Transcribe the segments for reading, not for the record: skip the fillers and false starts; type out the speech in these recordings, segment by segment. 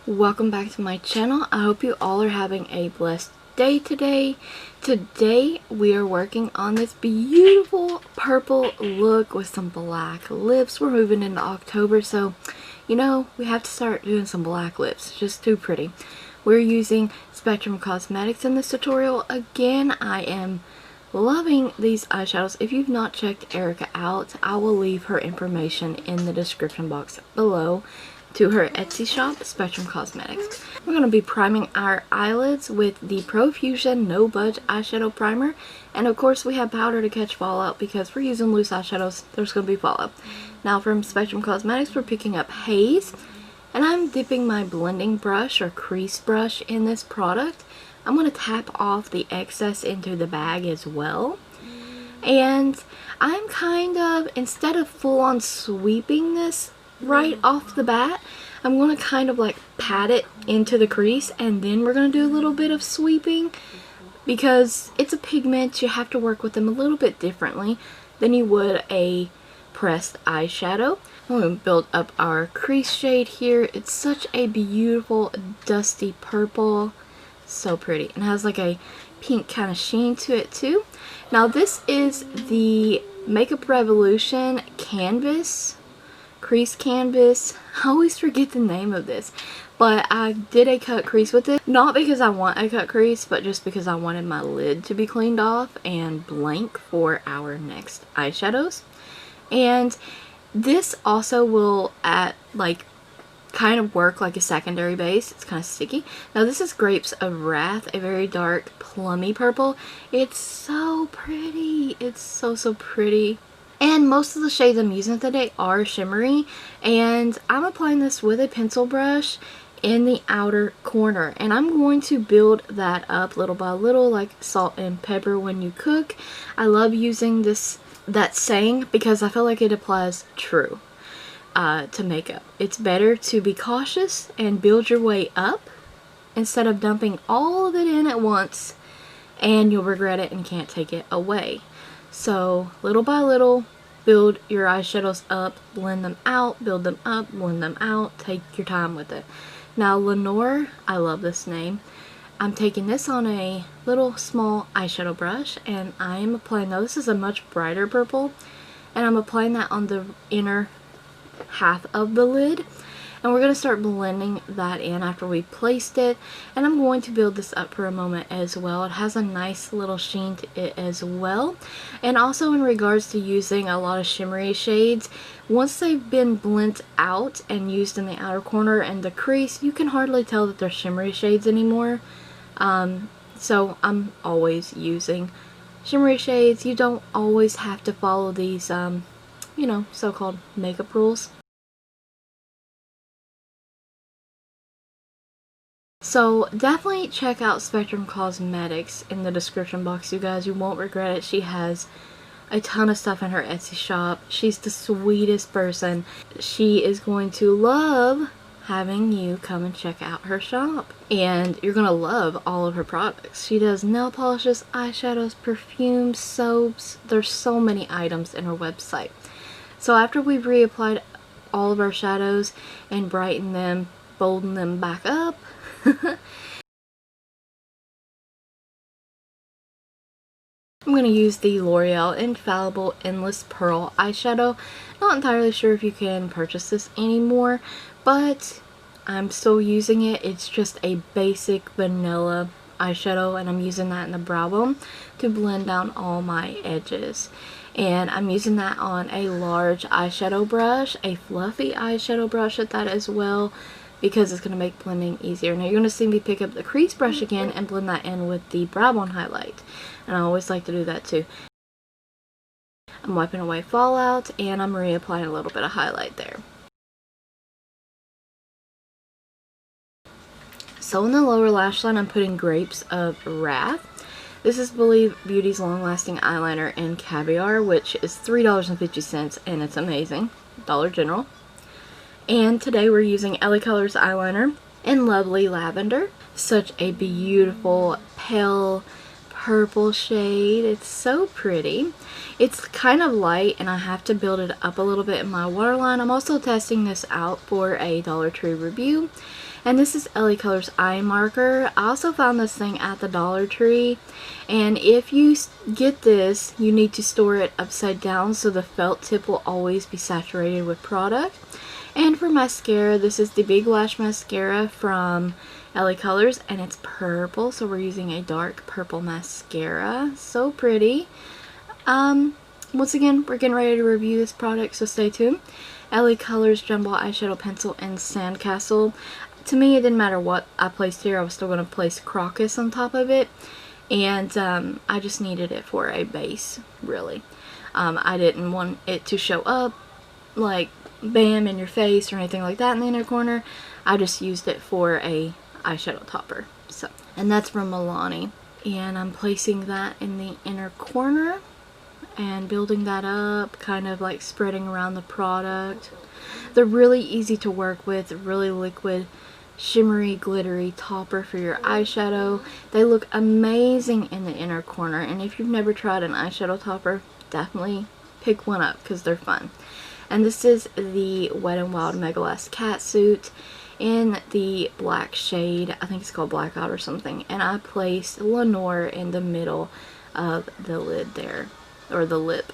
Welcome back to my channel. I hope you all are having a blessed day today. Today we are working on this beautiful purple look with some black lips. We're moving into October, so you know we have to start doing some black lips. It's just too pretty. We're using Spectrum Cosmetics in this tutorial. Again, I am loving these eyeshadows. If you've not checked Erica out, I will leave her information in the description box below to her Etsy shop, Spectrum Cosmetics. We're going to be priming our eyelids with the Profusion No Budge eyeshadow primer, and of course we have powder to catch fallout because we're using loose eyeshadows. There's going to be fallout. Now from Spectrum Cosmetics we're picking up Haze, and I'm dipping my blending brush or crease brush in this product. I'm going to tap off the excess into the bag as well, and I'm kind of, instead of full on sweeping this right off the bat, I'm going to kind of like pat it into the crease, and then we're going to do a little bit of sweeping because it's a pigment. You have to work with them a little bit differently than you would a pressed eyeshadow. I'm going to build up our crease shade here. It's such a beautiful dusty purple, so pretty, and has like a pink kind of sheen to it too. Now this is the Makeup Revolution canvas, crease canvas. I always forget the name of this, but I did a cut crease with it, not because I want a cut crease, but just because I wanted my lid to be cleaned off and blank for our next eyeshadows. And this also will kind of work like a secondary base. It's kind of sticky. Now this is Grapes of Wrath, a very dark plummy purple. It's so pretty. It's so pretty. And most of the shades I'm using today are shimmery, and I'm applying this with a pencil brush in the outer corner, and I'm going to build that up little by little like salt and pepper when you cook. I love using that saying because I feel like it applies true to makeup. It's better to be cautious and build your way up instead of dumping all of it in at once and you'll regret it and can't take it away. So little by little, build your eyeshadows up, blend them out, build them up, blend them out. Take your time with it. Now Lenore, I love this name. I'm taking this on a little small eyeshadow brush, and I am applying, now this is a much brighter purple, and I'm applying that on the inner half of the lid. And we're going to start blending that in after we placed it, and I'm going to build this up for a moment as well. It has a nice little sheen to it as well. And also in regards to using a lot of shimmery shades, once they've been blended out and used in the outer corner and the crease, you can hardly tell that they're shimmery shades anymore. So I'm always using shimmery shades. You don't always have to follow these you know, so-called makeup rules. So definitely check out Spectrum Cosmetics in the description box, you guys. You won't regret it. She has a ton of stuff in her Etsy shop. She's the sweetest person. She is going to love having you come and check out her shop, and you're gonna love all of her products. She does nail polishes, eyeshadows, perfumes, soaps. There's so many items in her website. So after we've reapplied all of our shadows and brightened them, bolden them back up, I'm going to use the Loreal Infallible Endless Pearl eyeshadow. Not entirely sure if you can purchase this anymore, but I'm still using it. It's just a basic vanilla eyeshadow, and I'm using that in the brow bone to blend down all my edges. And I'm using that on a large eyeshadow brush, a fluffy eyeshadow brush at that as well, because it's going to make blending easier. Now you're going to see me pick up the crease brush again and blend that in with the brow bone highlight. And I always like to do that too. I'm wiping away fallout, and I'm reapplying a little bit of highlight there. So in the lower lash line, I'm putting Grapes of Wrath. This is Believe Beauty's Long Lasting Eyeliner in Caviar, which is $3.50, and it's amazing. Dollar General. And today we're using LaColors Eyeliner in Lovely Lavender. Such a beautiful pale purple shade. It's so pretty. It's kind of light, and I have to build it up a little bit in my waterline. I'm also testing this out for a Dollar Tree review, And this is LaColors Eye Marker. I also found this thing at the Dollar Tree. And if you get this, you need to store it upside down so the felt tip will always be saturated with product. And for mascara, this is the Big Lash Mascara from LaColors, and it's purple, so we're using a dark purple mascara. So pretty. Once again, we're getting ready to review this product, so stay tuned. LaColors Jumbo Eyeshadow Pencil in Sandcastle. To me, it didn't matter what I placed here. I was still going to place Crocus on top of it. And I just needed it for a base, really. I didn't want it to show up like bam in your face or anything like that in the inner corner. I just used it for a eyeshadow topper. So, and that's from Milani. And I'm placing that in the inner corner and building that up, kind of like spreading around the product. They're really easy to work with, really liquid, shimmery, glittery topper for your eyeshadow. They look amazing in the inner corner, and if you've never tried an eyeshadow topper, definitely pick one up because they're fun. And this is the WetnWild Np Catsuit in the black shade. I think it's called Blackout or something. And I placed Lenore in the middle of the lid there, or the lip.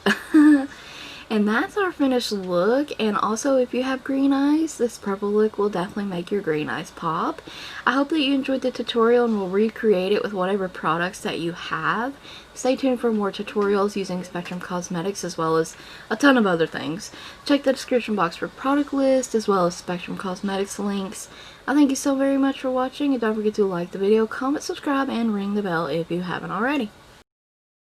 And that's our finished look. And also, if you have green eyes, this purple look will definitely make your green eyes pop. I hope that you enjoyed the tutorial and will recreate it with whatever products that you have. Stay tuned for more tutorials using Spectrum Cosmetics as well as a ton of other things. Check the description box for product list as well as Spectrum Cosmetics links. I thank you so very much for watching, and don't forget to like the video, comment, subscribe, and ring the bell if you haven't already.